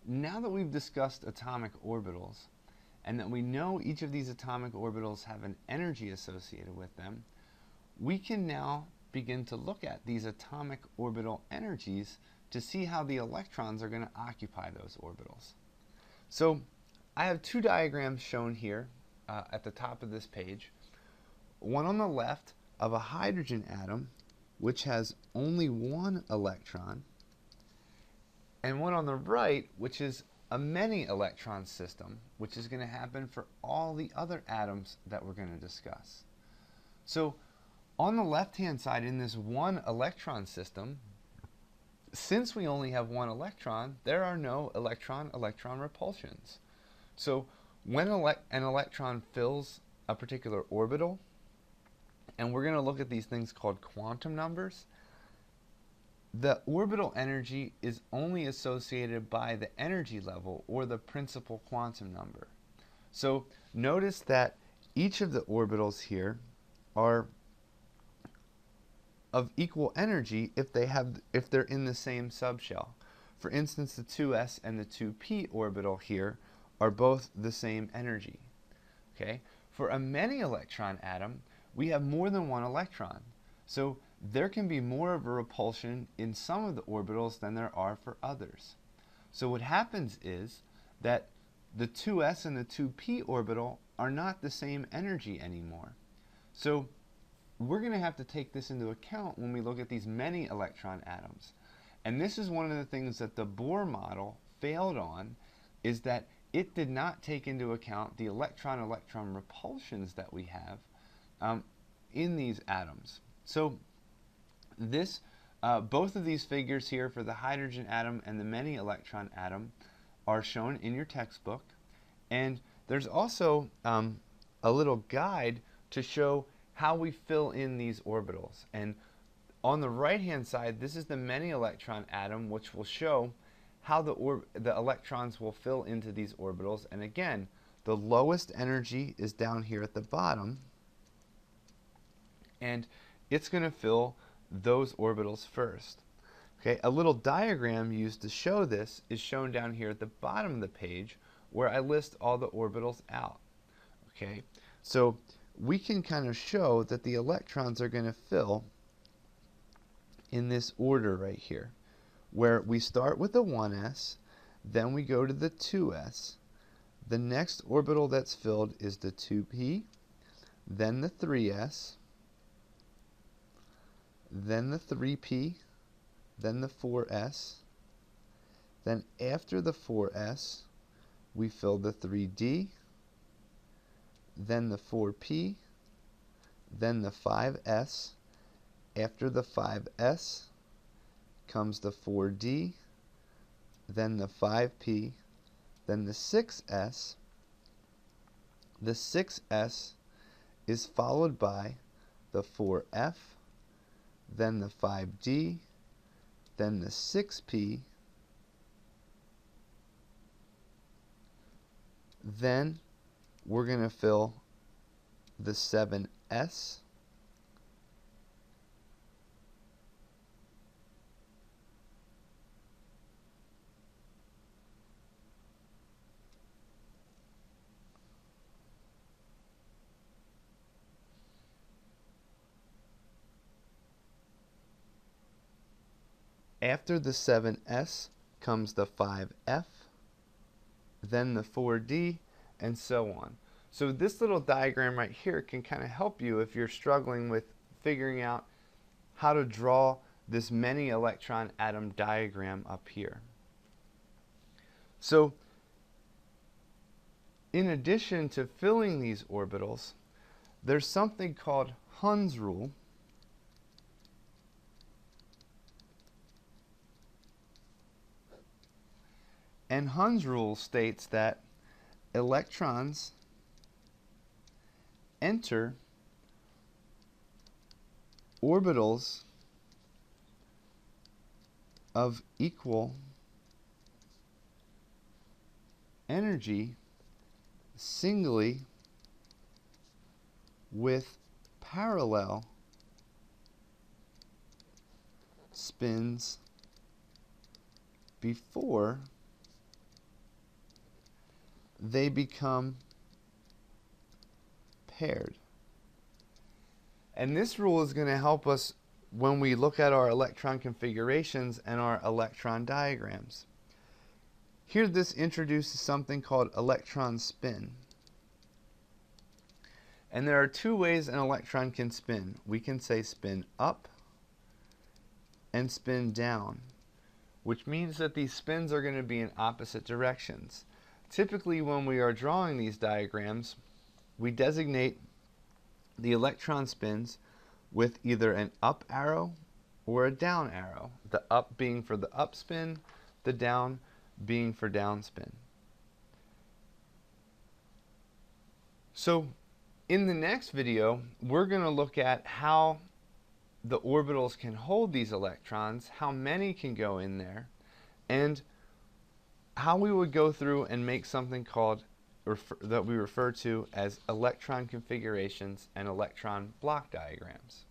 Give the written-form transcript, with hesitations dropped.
now that we've discussed atomic orbitals, and that we know each of these atomic orbitals have an energy associated with them, we can now begin to look at these atomic orbital energies to see how the electrons are going to occupy those orbitals. So I have two diagrams shown here at the top of this page. One on the left of a hydrogen atom, which has only one electron, and one on the right, which is a many electron system, which is going to happen for all the other atoms that we're going to discuss. So on the left-hand side, in this one electron system, since we only have one electron, there are no electron-electron repulsions. So when an electron fills a particular orbital, and we're going to look at these things called quantum numbers, the orbital energy is only associated by the energy level or the principal quantum number. So notice that each of the orbitals here are of equal energy if they're in the same subshell. For instance, the 2s and the 2p orbital here are both the same energy. Okay? For a many electron atom, we have more than one electron. So there can be more of a repulsion in some of the orbitals than there are for others. So what happens is that the 2s and the 2p orbital are not the same energy anymore. So we're going to have to take this into account when we look at these many electron atoms. And this is one of the things that the Bohr model failed on, is that it did not take into account the electron-electron repulsions that we have in these atoms. So this, both of these figures here for the hydrogen atom and the many electron atom are shown in your textbook. And there's also a little guide to show how we fill in these orbitals. And on the right-hand side, this is the many electron atom, which will show how the electrons will fill into these orbitals. And again, the lowest energy is down here at the bottom, and it's going to fill those orbitals first. Okay, a little diagram used to show this is shown down here at the bottom of the page, where I list all the orbitals out. Okay, so we can kind of show that the electrons are going to fill in this order right here, where we start with the 1s, then we go to the 2s. The next orbital that's filled is the 2p, then the 3s, then the 3p, then the 4s. Then after the 4s, we fill the 3d, then the 4p, then the 5s. After the 5s comes the 4d, then the 5p, then the 6s. The 6s is followed by the 4f, then the 5d, then the 6p, then we're going to fill the 7s, after the 7s comes the 5f, then the 4d, and so on. So this little diagram right here can kind of help you if you're struggling with figuring out how to draw this many electron atom diagram up here. So in addition to filling these orbitals, there's something called Hund's rule. And Hund's rule states that electrons enter orbitals of equal energy singly with parallel spins before they become paired. And this rule is going to help us when we look at our electron configurations and our electron diagrams. Here, this introduces something called electron spin. And there are two ways an electron can spin. We can say spin up and spin down, which means that these spins are going to be in opposite directions. Typically, when we are drawing these diagrams, we designate the electron spins with either an up arrow or a down arrow. The up being for the up spin, the down being for down spin. So in the next video, we're going to look at how the orbitals can hold these electrons, how many can go in there, and how we would go through and make something called that we refer to as electron configurations and electron block diagrams.